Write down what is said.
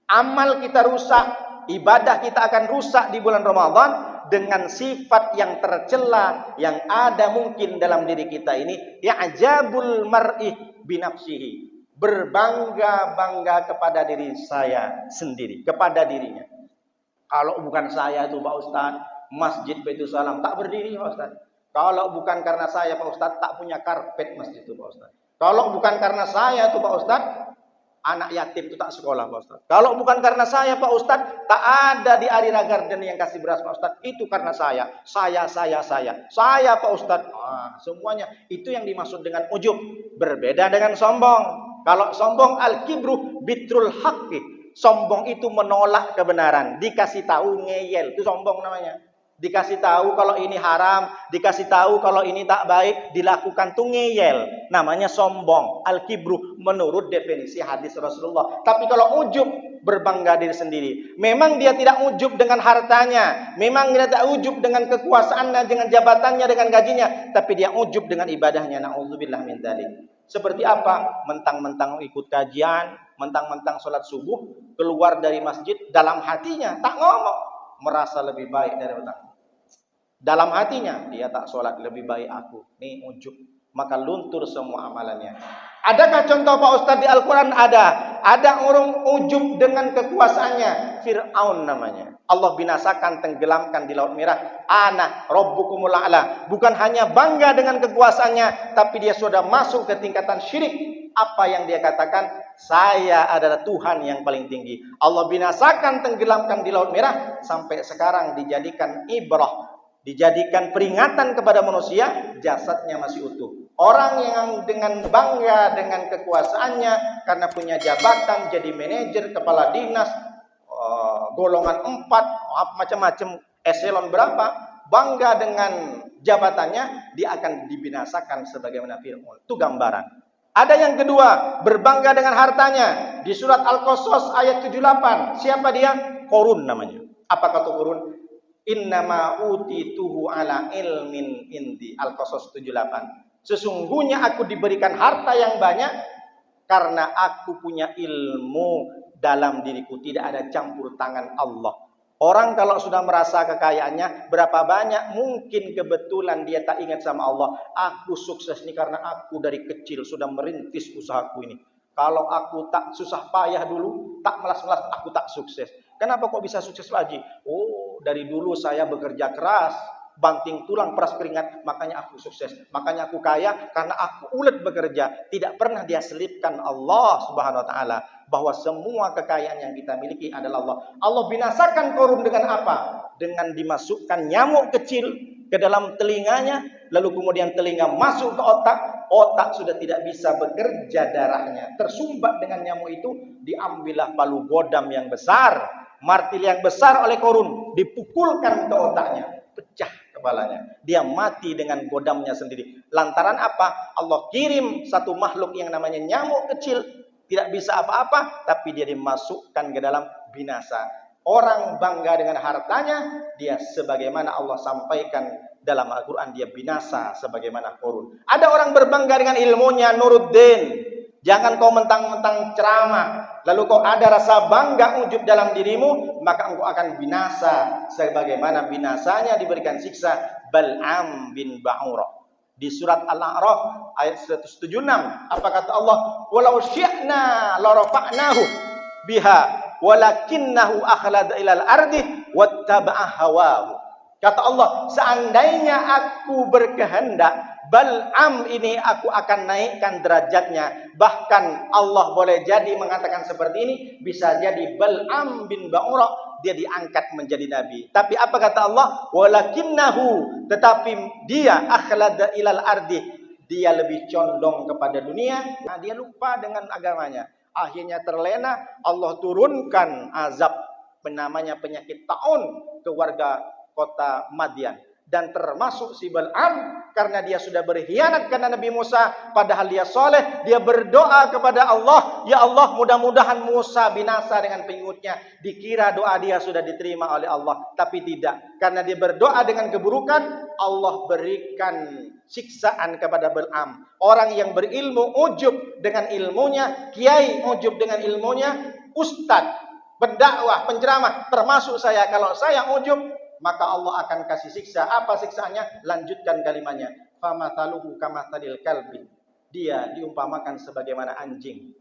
Amal kita rusak, ibadah kita akan rusak di bulan Ramadan dengan sifat yang tercela yang ada mungkin dalam diri kita ini, ya'jabul mar'i binafsihi, berbangga-bangga kepada diri saya sendiri, kepada dirinya. Kalau bukan saya itu Pak Ustadz, Masjid Baitul Salam tak berdiri Pak Ustadz. Kalau bukan karena saya Pak Ustadz, tak punya karpet masjid itu Pak Ustadz. Kalau bukan karena saya itu Pak Ustadz, anak yatim itu tak sekolah Pak Ustadz. Kalau bukan karena saya Pak Ustadz, tak ada di Arira Garden yang kasih beras Pak Ustadz. Itu karena saya. Saya Pak Ustadz. Semuanya itu yang dimaksud dengan ujub. Berbeda dengan sombong. Kalau sombong al-kibru bitrul haqqi. Sombong itu menolak kebenaran. Dikasih tahu ngeyel. Itu sombong namanya. Dikasih tahu kalau ini haram, dikasih tahu kalau ini tak baik, dilakukan tuh ngeyel. Namanya sombong, al-kibru menurut definisi hadis Rasulullah. Tapi kalau ujub, berbangga diri sendiri. Memang dia tidak ujub dengan hartanya, memang dia tidak ujub dengan kekuasaannya, dengan jabatannya, dengan gajinya, tapi dia ujub dengan ibadahnya. Na'udzubillah min dzalik. Seperti apa? Mentang-mentang ikut kajian, mentang-mentang sholat subuh, keluar dari masjid, dalam hatinya tak ngomong, merasa lebih baik dari orang. Dalam hatinya dia tak sholat, lebih baik aku. Ini ujub, maka luntur semua amalannya. Adakah contoh Pak Ustadz di Al-Quran? Ada orang ujub dengan kekuasaannya. Fir'aun namanya. Allah binasakan, tenggelamkan di Laut Merah. Ana Rabbukumul A'la. Bukan hanya bangga dengan kekuasaannya, tapi dia sudah masuk ke tingkatan syirik. Apa yang dia katakan? Saya adalah Tuhan yang paling tinggi. Allah binasakan, tenggelamkan di Laut Merah. Sampai sekarang dijadikan ibrah, dijadikan peringatan kepada manusia, jasadnya masih utuh. Orang yang dengan bangga dengan kekuasaannya, karena punya jabatan, jadi manajer, kepala dinas, golongan 4, macam-macam, eselon berapa, bangga dengan jabatannya, dia akan dibinasakan sebagaimana Fir'aun. Itu gambaran. Ada yang kedua, berbangga dengan hartanya. Di surat Al-Qasas ayat 78, siapa dia? Qarun namanya. Apa kata Qarun? Innama utituhu ala ilmin indi. Al-Qasas 78. Sesungguhnya aku diberikan harta yang banyak karena aku punya ilmu dalam diriku. Tidak ada campur tangan Allah. Orang kalau sudah merasa kekayaannya berapa banyak, mungkin kebetulan dia tak ingat sama Allah. Aku sukses ini karena aku dari kecil sudah merintis usahaku ini. Kalau aku tak susah payah dulu, tak melas-melas, aku tak sukses. Kenapa kok bisa sukses lagi? Oh, dari dulu saya bekerja keras, banting tulang, peras keringat, makanya aku sukses. Makanya aku kaya karena aku ulet bekerja. Tidak pernah dia selipkan Allah Subhanahu wa taala bahwa semua kekayaan yang kita miliki adalah Allah. Allah binasakan Qarun dengan apa? Dengan dimasukkan nyamuk kecil ke dalam telinganya, lalu kemudian telinga masuk ke otak, otak sudah tidak bisa bekerja, darahnya tersumbat dengan nyamuk itu, diambillah palu godam yang besar, martil yang besar oleh Qarun, dipukulkan ke otaknya, pecah kepalanya. Dia mati dengan godamnya sendiri. Lantaran apa? Allah kirim satu makhluk yang namanya nyamuk kecil, tidak bisa apa-apa, tapi dia dimasukkan ke dalam binasa. Orang bangga dengan hartanya, dia sebagaimana Allah sampaikan dalam Al-Quran, dia binasa sebagaimana Qarun. Ada orang berbangga dengan ilmunya, Nuruddin. Jangan kau mentang-mentang ceramah, lalu kau ada rasa bangga ujub dalam dirimu, maka engkau akan binasa sebagaimana binasanya diberikan siksa Bal'am bin Ba'urah. Di surat Al-A'raf ayat 176, apa kata Allah? Walau syi'na la rafa'nahu biha walakinnahu akhlada ilal ardi wattaba'a hawahu. Kata Allah, seandainya aku berkehendak, Bal'am ini aku akan naikkan derajatnya. Bahkan Allah boleh jadi mengatakan seperti ini, bisa jadi Bal'am bin Ba'urah dia diangkat menjadi nabi. Tapi apa kata Allah? Walakinnahu, tetapi dia akhlada ilal ardi, dia lebih condong kepada dunia. Nah, dia lupa dengan agamanya. Akhirnya terlena, Allah turunkan azab namanya penyakit taun ke warga kota Madian. Dan termasuk si Bal'am, karena dia sudah berkhianat karena Nabi Musa, padahal dia soleh, dia berdoa kepada Allah, ya Allah mudah-mudahan Musa binasa dengan pengikutnya. Dikira doa dia sudah diterima oleh Allah, tapi tidak. Karena dia berdoa dengan keburukan, Allah berikan siksaan kepada Bal'am. Orang yang berilmu ujub dengan ilmunya, kiai ujub dengan ilmunya, ustadz berdakwah, penceramah, termasuk saya. Kalau saya ujub, maka Allah akan kasih siksa. Apa siksanya? Lanjutkan kalimatnya. Famathaluhu kamathalil kalbi. Dia diumpamakan sebagaimana anjing.